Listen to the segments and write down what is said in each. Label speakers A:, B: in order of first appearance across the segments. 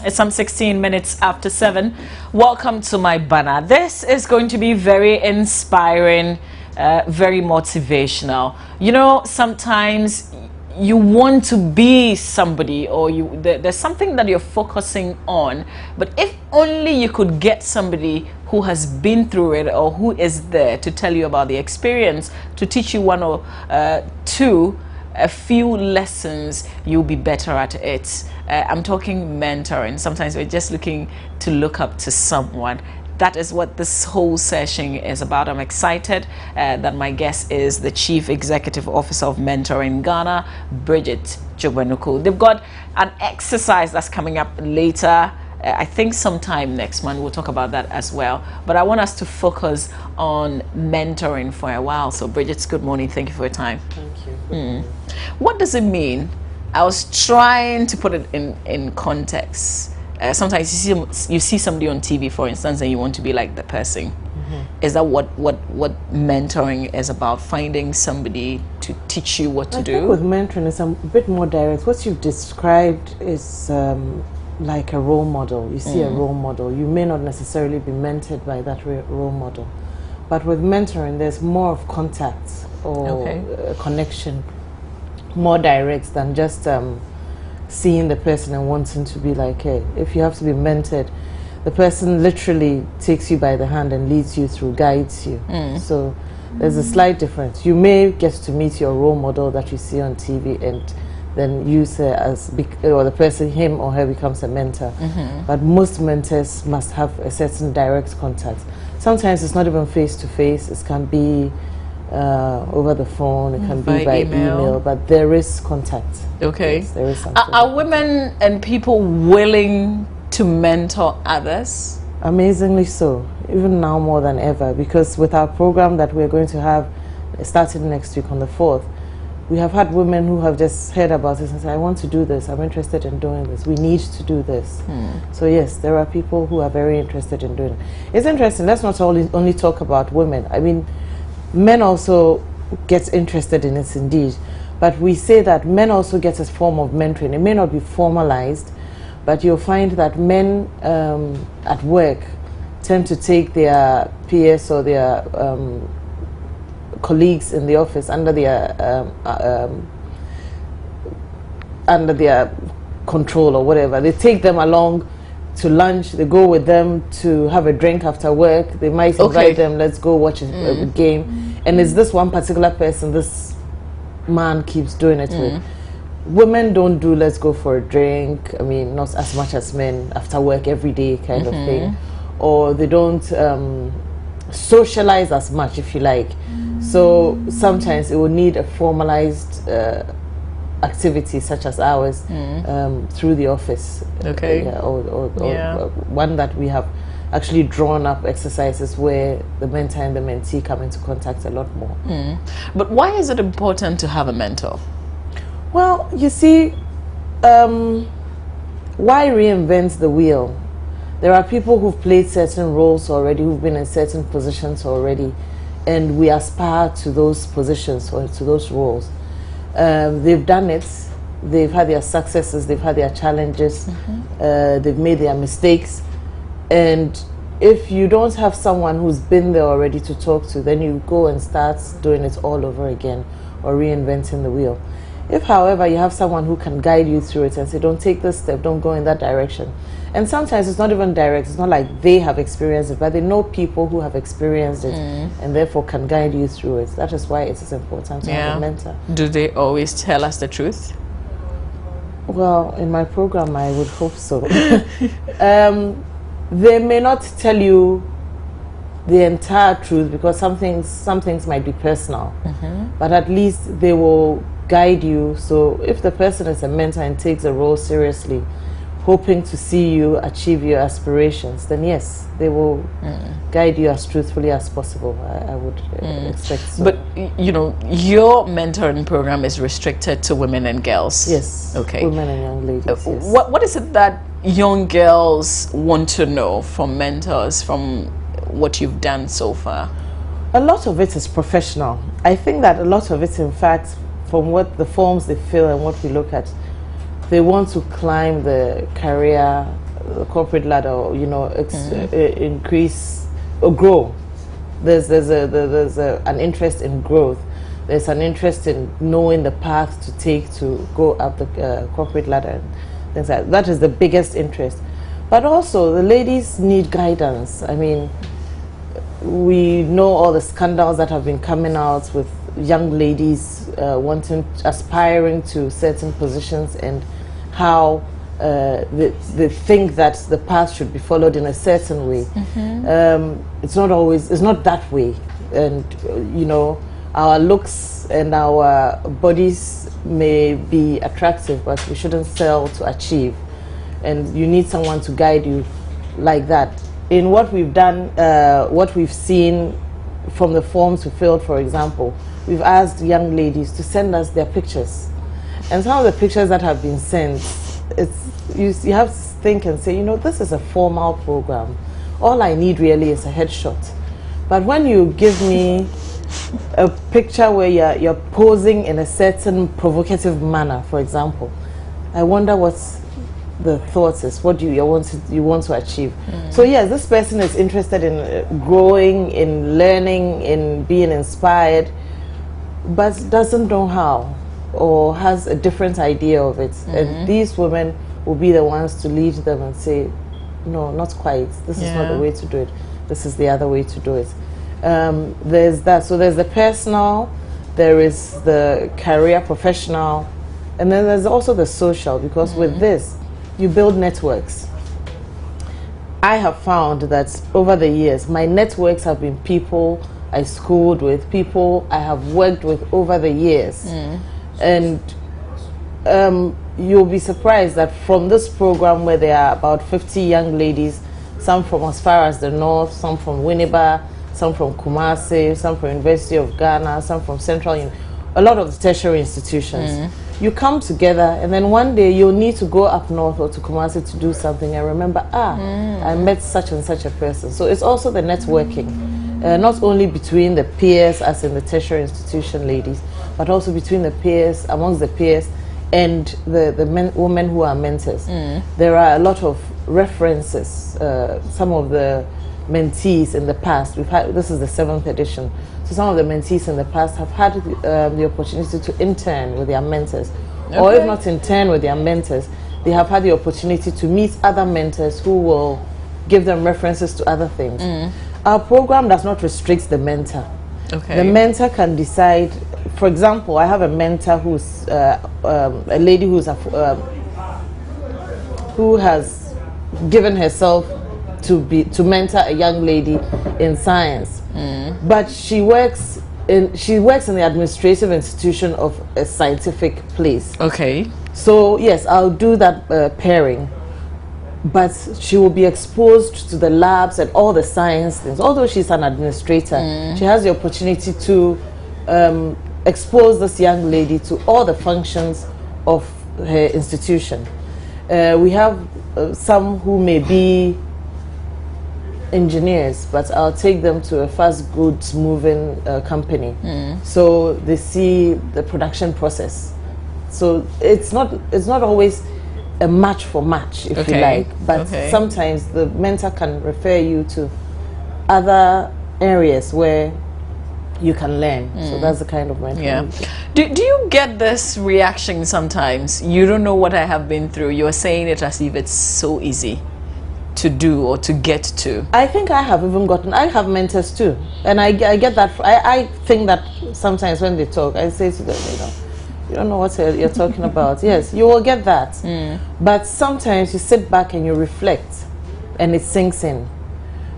A: It's some 16 minutes after 7. Welcome to my banner. This is going to be very inspiring, very motivational. You know, sometimes you want to be somebody, or there's something that you're focusing on, but if only you could get somebody who has been through it or who is there to tell you about the experience, to teach you one or two, a few lessons, you'll be better at it. I'm talking mentoring. Sometimes we're just looking to look up to someone. That is what this whole session is about. I'm excited that my guest is the Chief Executive Officer of Mentoring Ghana, Bridget Jobanuku. They've got an exercise that's coming up later. I think sometime next month. We'll talk about that as well. But I want us to focus on mentoring for a while. So Bridget, good morning. Thank you for your time.
B: Thank you.
A: What does it mean? I was trying to put it in context. Sometimes you see somebody on TV, for instance, and you want to be like the person. Is that what mentoring is about? Finding somebody to teach you what to do?
B: I think with mentoring, it's a bit more direct. What you've described is like a role model. You see a role model. You may not necessarily be mentored by that role model. But with mentoring, there's more of contact or a connection, more direct than just seeing the person and wanting to be like, hey, if you have to be mentored, the person literally takes you by the hand and leads you through, guides you. So there's a slight difference. You may get to meet your role model that you see on TV and then use her as, or the person, him or her, becomes a mentor. But most mentors must have a certain direct contact. Sometimes it's not even face to face. It can be over the phone, it can be by email, but there is contact.
A: Okay.
B: Yes, there is something.
A: Are women and people willing to mentor others?
B: Amazingly so, even now more than ever, because with our program that we're going to have starting next week on the 4th, we have had women who have just heard about this and say, I want to do this, I'm interested in doing this, we need to do this. So yes, there are people who are very interested in doing it. It's interesting, let's not only talk about women. I mean, men also get interested in it indeed, but we say that men also get a form of mentoring. It may not be formalized, but you'll find that men at work tend to take their peers or their colleagues in the office under their control or whatever. They take them along to lunch, they go with them to have a drink after work, they might invite them, let's go watch a game. And it's this one particular person this man keeps doing it with. Women don't do let's go for a drink, I mean, not as much as men, after work every day kind of thing. Or they don't socialize as much, if you like. So sometimes it will need a formalized activity such as ours through the office. Or one that we have actually drawn up exercises where the mentor and the mentee come into contact a lot more.
A: But why is it important to have a mentor?
B: Well, you see, why reinvent the wheel? There are people who've played certain roles already, who've been in certain positions already, and we aspire to those positions or to those roles. They've done it, they've had their successes, they've had their challenges, they've made their mistakes, and if you don't have someone who's been there already to talk to, then you go and start doing it all over again or reinventing the wheel. If, however, you have someone who can guide you through it and say, don't take this step, don't go in that direction. And sometimes it's not even direct, it's not like they have experienced it, but they know people who have experienced it and therefore can guide you through it. That is why it is important to have a mentor.
A: Do they always tell us the truth?
B: Well, in my program, I would hope so. They may not tell you the entire truth because some things might be personal, but at least they will guide you. So if the person is a mentor and takes the role seriously, hoping to see you achieve your aspirations, then yes, they will guide you as truthfully as possible. I would expect so.
A: But you know, your mentoring program is restricted to women and girls.
B: Yes.
A: Okay.
B: Women and young ladies. Yes.
A: What is it that young girls want to know from mentors, from what you've done so far?
B: A lot of it is professional. I think that a lot of it, in fact, from what the forms they fill and what we look at, they want to climb the career the corporate ladder, or, you know, increase or grow. There's an interest in growth. There's an interest in knowing the path to take to go up the corporate ladder and things like that. That is the biggest interest. But also, the ladies need guidance. I mean, we know all the scandals that have been coming out with young ladies aspiring to certain positions, and how they think that the path should be followed in a certain way. It's not that way. And, you know, our looks and our bodies may be attractive, but we shouldn't sell to achieve. And you need someone to guide you like that. In what we've done, what we've seen from the forms we filled, for example, we've asked young ladies to send us their pictures. And some of the pictures that have been sent, you have to think and say, you know, this is a formal program. All I need really is a headshot. But when you give me a picture where you're posing in a certain provocative manner, for example, I wonder what's the thoughts is, what do you want to achieve. So yes, this person is interested in growing, in learning, in being inspired, but doesn't know how, or has a different idea of it. And these women will be the ones to lead them and say, no, not quite, this is not the way to do it, this is the other way to do it. There's that. So there's the personal, there is the career professional, and then there's also the social, because with this you build networks. I have found that over the years, my networks have been people I schooled with, people I have worked with over the years. And you'll be surprised that from this program, where there are about 50 young ladies, some from as far as the north, some from Winneba, some from Kumasi, some from University of Ghana, some from Central, a lot of the tertiary institutions. You come together, and then one day you'll need to go up north or to Kumasi to do something, and remember, I met such and such a person. So it's also the networking, not only between the peers, as in the tertiary institution ladies, but also between the peers, amongst the peers, and the women who are mentors. There are a lot of references. Some of the mentees in the past, this is the 7th edition, so some of the mentees in the past have had the opportunity to intern with their mentors, or if not intern with their mentors, they have had the opportunity to meet other mentors who will give them references to other things. Our program does not restrict the mentor. The mentor can decide. For example, I have a mentor who's a lady who has given herself to mentor a young lady in science, but she works in the administrative institution of a scientific place. So yes, I'll do that pairing, but she will be exposed to the labs and all the science things. Although she's an administrator, she has the opportunity to expose this young lady to all the functions of her institution. We have some who may be engineers, but I'll take them to a fast goods moving company, so they see the production process. So it's not always a match for match, if you like, but sometimes the mentor can refer you to other areas where you can learn. So that's the kind of mentor.
A: Do you get this reaction sometimes? You don't know what I have been through, you're saying it as if it's so easy to do or to get to.
B: I think I have have mentors too, and I get that. I think that sometimes when they talk, I say to them, you don't know what you're talking about. Yes, you will get that, but sometimes you sit back and you reflect, and it sinks in,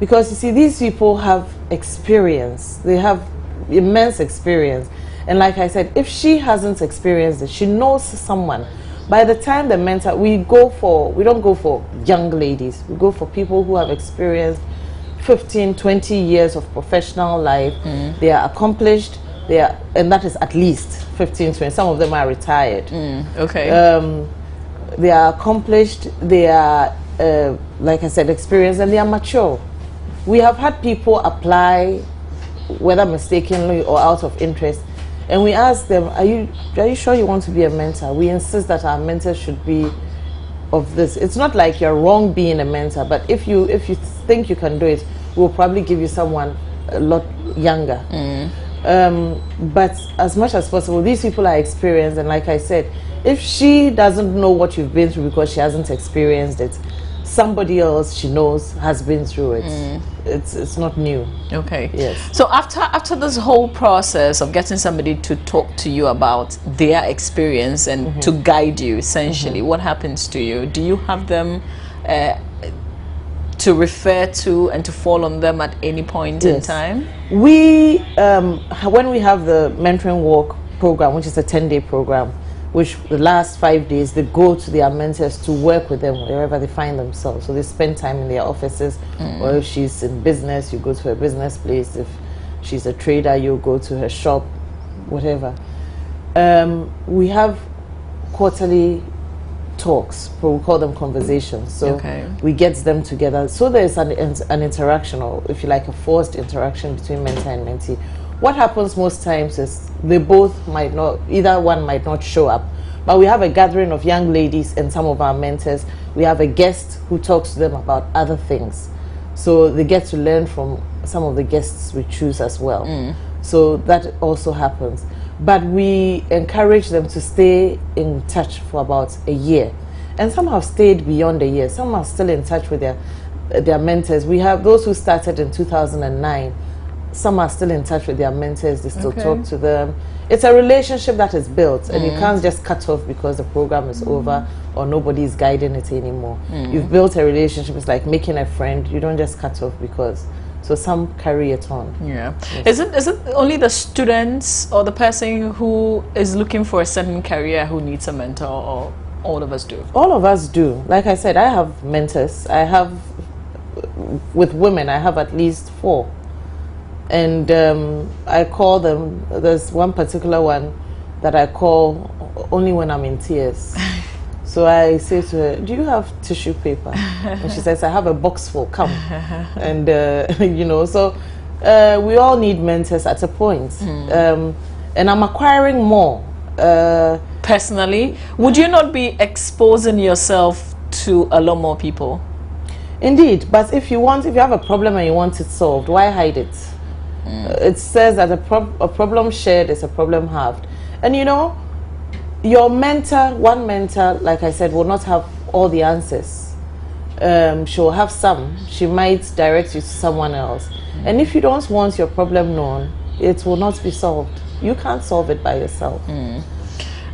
B: because you see, these people have experience. They have immense experience, and like I said, if she hasn't experienced it, she knows someone. By the time the mentor, we don't go for young ladies. We go for people who have experienced 15, 20 years of professional life. They are accomplished. And that is at least 15, 20. Some of them are retired. They are accomplished. They are, like I said, experienced, and they are mature. We have had people apply, whether mistakenly or out of interest, and we ask them, are you sure you want to be a mentor? We insist that our mentors should be of this. It's not like you're wrong being a mentor, but if you think you can do it, we'll probably give you someone a lot younger. But as much as possible, these people are experienced, and like I said, if she doesn't know what you've been through because she hasn't experienced it, somebody else she knows has been through it. It's not new.
A: Okay.
B: Yes.
A: So after this whole process of getting somebody to talk to you about their experience and to guide you, essentially, what happens to you? Do you have them to refer to and to fall on them at any point in time?
B: We when we have the mentoring walk program, which is a 10-day program, which the last 5 days they go to their mentors to work with them wherever they find themselves. So they spend time in their offices, or if she's in business, you go to her business place. If she's a trader, you go to her shop, whatever. We have quarterly talks, but we call them conversations. So we get them together. So there's an interaction, or if you like, a forced interaction between mentor and mentee. What happens most times is they both might not, either one might not show up, but we have a gathering of young ladies and some of our mentors. We have a guest who talks to them about other things. So they get to learn from some of the guests we choose as well. So that also happens. But we encourage them to stay in touch for about a year. And some have stayed beyond a year. Some are still in touch with their mentors. We have those who started in 2009. Some are still in touch with their mentors. They still talk to them. It's a relationship that is built, and you can't just cut off because the program is over or nobody is guiding it anymore. You've built a relationship. It's like making a friend. You don't just cut off because... So some carry it on.
A: Yeah. Yes. Is it only the students or the person who is looking for a certain career who needs a mentor, or all of us do?
B: All of us do. Like I said, I have mentors. I have, with women, I have at least 4. And I call them, there's one particular one that I call only when I'm in tears. So I say to her, do you have tissue paper? And she says, I have a box full, come. And, you know, so we all need mentors at a point. And I'm acquiring more.
A: Personally, would you not be exposing yourself to a lot more people?
B: Indeed, but if you have a problem and you want it solved, why hide it? It says that a problem shared is a problem halved. And you know, your mentor, one mentor, like I said, will not have all the answers. She'll have some. She might direct you to someone else. And if you don't want your problem known, it will not be solved. You can't solve it by yourself.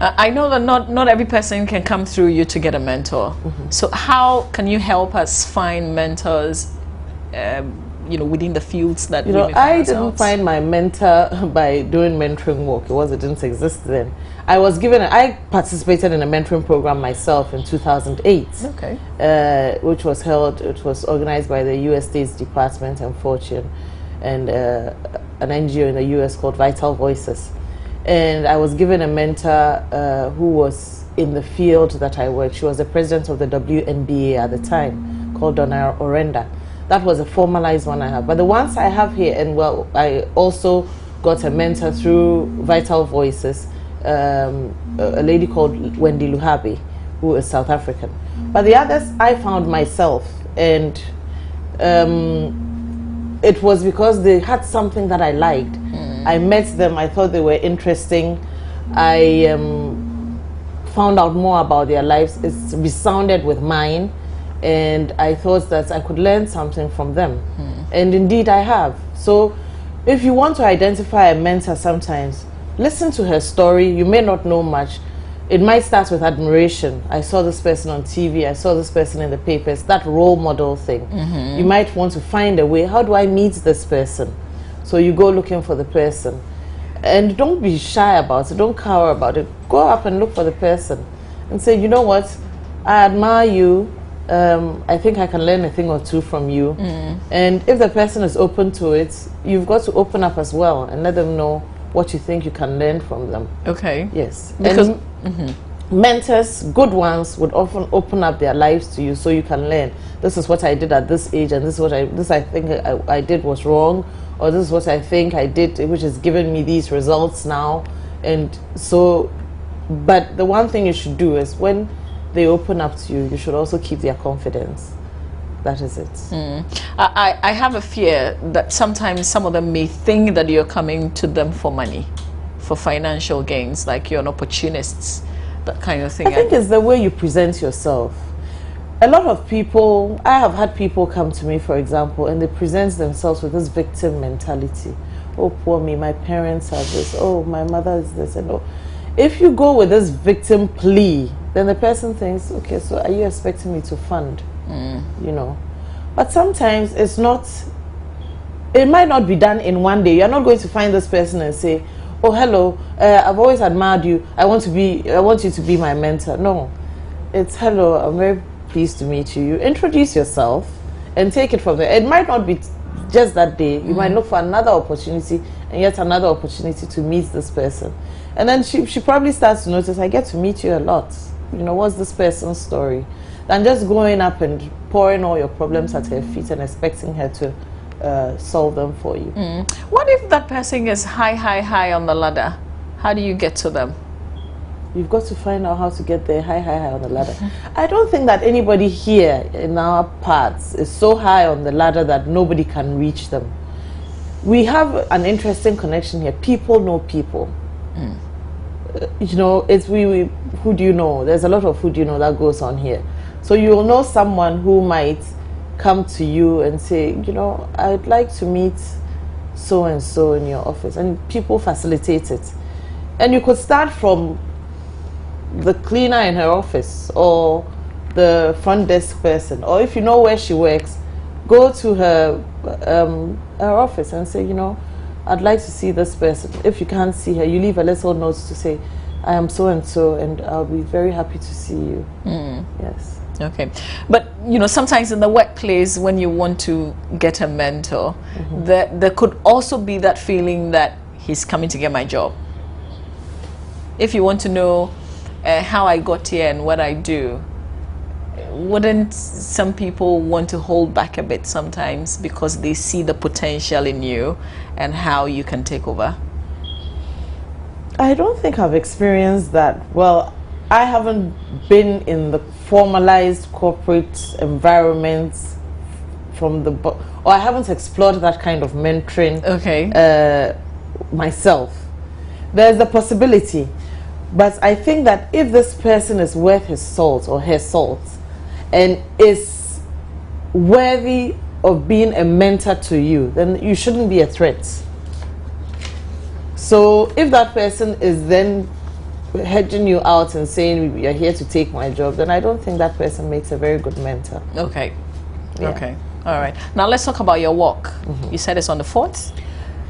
A: I know that not every person can come through you to get a mentor. So how can you help us find mentors, you know, within the fields that, you know,
B: I didn't find my mentor by doing mentoring work. It didn't exist then. I participated in a mentoring program myself in 2008. Which was organized by the U.S. State's Department and Fortune and an NGO in the U.S. called Vital Voices. And I was given a mentor who was in the field that I worked. She was the president of the WNBA at the time, called Donna Orenda. That was a formalized one I have. But the ones I have here, and well, I also got a mentor through Vital Voices, a lady called Wendy Luhabe, who is South African. But the others I found myself, and it was because they had something that I liked. I met them, I thought they were interesting. I found out more about their lives. It's resounded with mine. And I thought that I could learn something from them. And indeed I have. So if you want to identify a mentor sometimes, listen to her story. You may not know much. It might start with admiration. I saw this person on TV. I saw this person in the papers. That role model thing. You might want to find a way. How do I meet this person? So you go looking for the person. And don't be shy about it. Don't cower about it. Go up and look for the person. And say, you know what? I admire you. I think I can learn a thing or two from you. And if the person is open to it, you've got to open up as well and let them know what you think you can learn from them. Okay. Yes. Because mentors, good ones, would often open up their lives to you so you can learn. This is what I did at this age, and this is what I think I did was wrong, or this is what I think I did, which has given me these results now. And so, but the one thing you should do is when they open up to you, you should also keep their confidence. That is it.
A: I have a fear that sometimes some of them may think that you're coming to them for money, for financial gains, like you're an opportunist, that kind of thing.
B: I think it's the way you present yourself. A lot of people, I have had people come to me, for example, and they present themselves with this victim mentality. Oh, poor me, my parents are this. Oh, my mother is this. And oh, if you go with this victim plea, then the person thinks, okay, so are you expecting me to fund? You know, but sometimes it's not, it might not be done in one day. You're not going to find this person and say, oh, hello, I've always admired you, I want you to be my mentor. No, it's hello, I'm very pleased to meet you. You introduce yourself and take it from there. It might not be just that day. You might look for another opportunity and yet another opportunity to meet this person, and then she probably starts to notice, I get to meet you a lot, you know, what's this person's story, than just going up and pouring all your problems at her feet and expecting her to solve them for you.
A: What if that person is high on the ladder? How do you get to them?
B: You've got to find out how to get there high on the ladder. I don't think that anybody here in our parts is so high on the ladder that nobody can reach them. We have an interesting connection here. People know people. You know, it's who do you know? There's a lot of who do you know that goes on here. So you'll know someone who might come to you and say, you know, I'd like to meet so and so in your office, and people facilitate it. And you could start from the cleaner in her office, or the front desk person, or if you know where she works, go to her office and say, you know, I'd like to see this person. If you can't see her, you leave a little note to say, I am so and so, and I'll be very happy to see you. Yes.
A: Okay, but you know, sometimes in the workplace, when you want to get a mentor, there could also be that feeling that he's coming to get my job. If you want to know how I got here and what I do, wouldn't some people want to hold back a bit sometimes because they see the potential in you and how you can take over?
B: I don't think I've experienced that. Well, I haven't been in the formalized corporate environment or I haven't explored that kind of mentoring myself. There's the possibility, but I think that if this person is worth his salt or her salt and is worthy of being a mentor to you, then you shouldn't be a threat. So if that person is then hedging you out and saying you're here to take my job, then I don't think that person makes a very good mentor.
A: Okay.
B: Yeah.
A: Okay. All right. Now let's talk about your walk. You said it's on the 4th?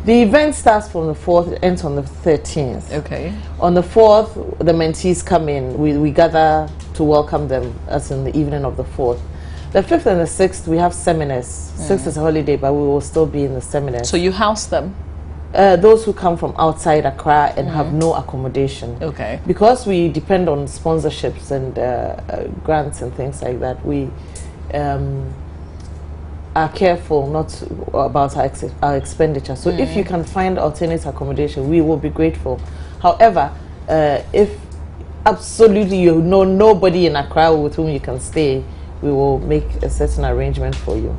B: The event starts from the 4th, it ends on the 13th.
A: Okay. On
B: the 4th, the mentees come in. We gather to welcome them, as in the evening of the 4th. The 5th and the 6th, we have seminars. 6th is a holiday, but we will still be in the seminars.
A: So you house them?
B: Those who come from outside Accra and have no accommodation.
A: Okay.
B: Because we depend on sponsorships and grants and things like that, we are careful not about our expenditure. So if you can find alternate accommodation, we will be grateful. However, if absolutely you know nobody in Accra with whom you can stay, we will make a certain arrangement for you.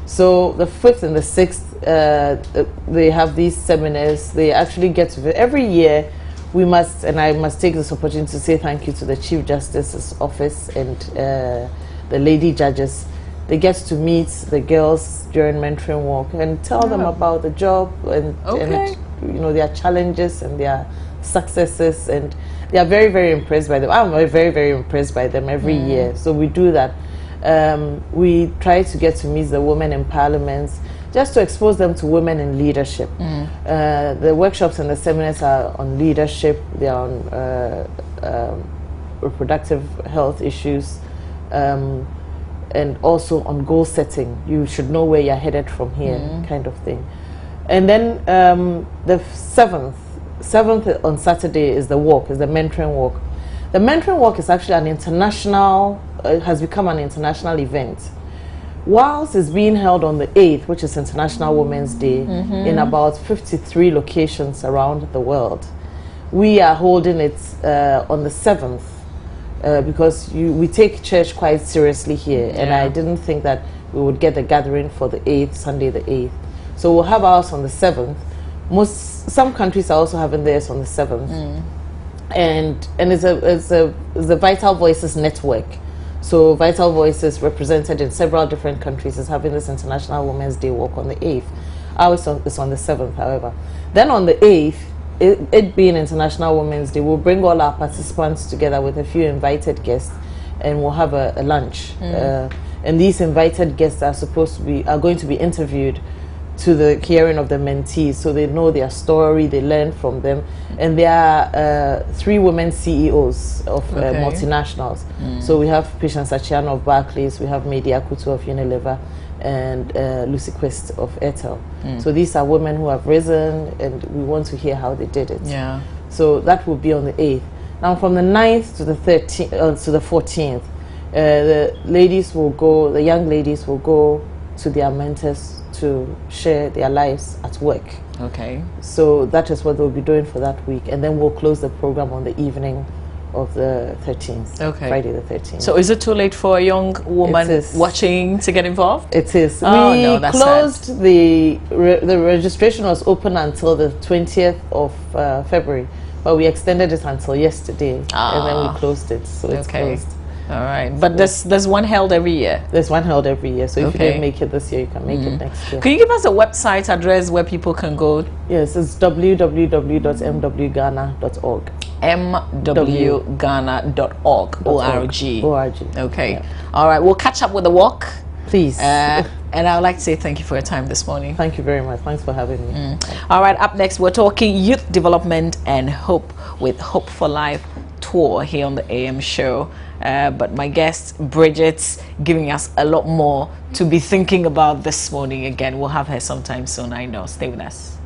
B: So the 5th and the 6th, they have these seminars. They actually get to every year. We must, and I must take this opportunity to say thank you to the Chief Justice's office and the lady judges. They get to meet the girls during mentoring walk and tell them about the job and you know, their challenges and their successes, and they are very, very impressed by them. I'm very, very impressed by them every year. So we do that. We try to get to meet the women in parliaments, just to expose them to women in leadership. The workshops and the seminars are on leadership. They are on reproductive health issues, and also on goal setting. You should know where you're headed from here, kind of thing. And then the 7th on Saturday is the walk, is the mentoring walk. The mentoring walk is actually an international, has become an international event. Whilst it's being held on the 8th, which is International Women's Day, in about 53 locations around the world, we are holding it on the 7th because we take church quite seriously here, and I didn't think that we would get the gathering for the 8th, Sunday the 8th. So we'll have ours on the 7th. Some countries are also having theirs on the 7th. And it's a Vital Voices network. So Vital Voices, represented in several different countries, is having this International Women's Day walk on the 8th. Ours is on the 7th, however. Then on the 8th, it being International Women's Day, we'll bring all our participants together with a few invited guests, and we'll have a lunch. And these invited guests are going to be interviewed to the hearing of the mentees, so they know their story, they learn from them. And there are 3 women CEOs of multinationals. So we have Patience Achiano of Barclays, we have Media Kutu of Unilever, and Lucy Quest of Airtel. So these are women who have risen, and we want to hear how they did it. So that will be on the 8th. Now from the 9th to the 13th, to the 14th, the young ladies will go to their mentors to share their lives at work. So that is what they'll be doing for that week, and then we'll close the program on the evening of the 13th, Friday the 13th.
A: So is it too late for a young woman watching to get involved?
B: It is.
A: Oh, no, that's
B: closed
A: sad.
B: the registration was open until the 20th of February, but we extended it until yesterday, and then we closed it, so it's closed.
A: All right, but there's one held every year.
B: There's one held every year, so if you didn't make it this year, you can make it next year.
A: Can you give us a website address where people can go?
B: Yes, it's www.mwghana.org.
A: mwghana.org.
B: O-R-G.
A: Okay. All right, we'll catch up with the walk.
B: Please.
A: And I would like to say thank you for your time this morning.
B: Thank you very much. Thanks for having me.
A: All right, up next, we're talking youth development and hope with Hope for Life tour here on the AM show. But my guest, Bridget's giving us a lot more to be thinking about this morning. Again, we'll have her sometime soon, I know. Stay with us.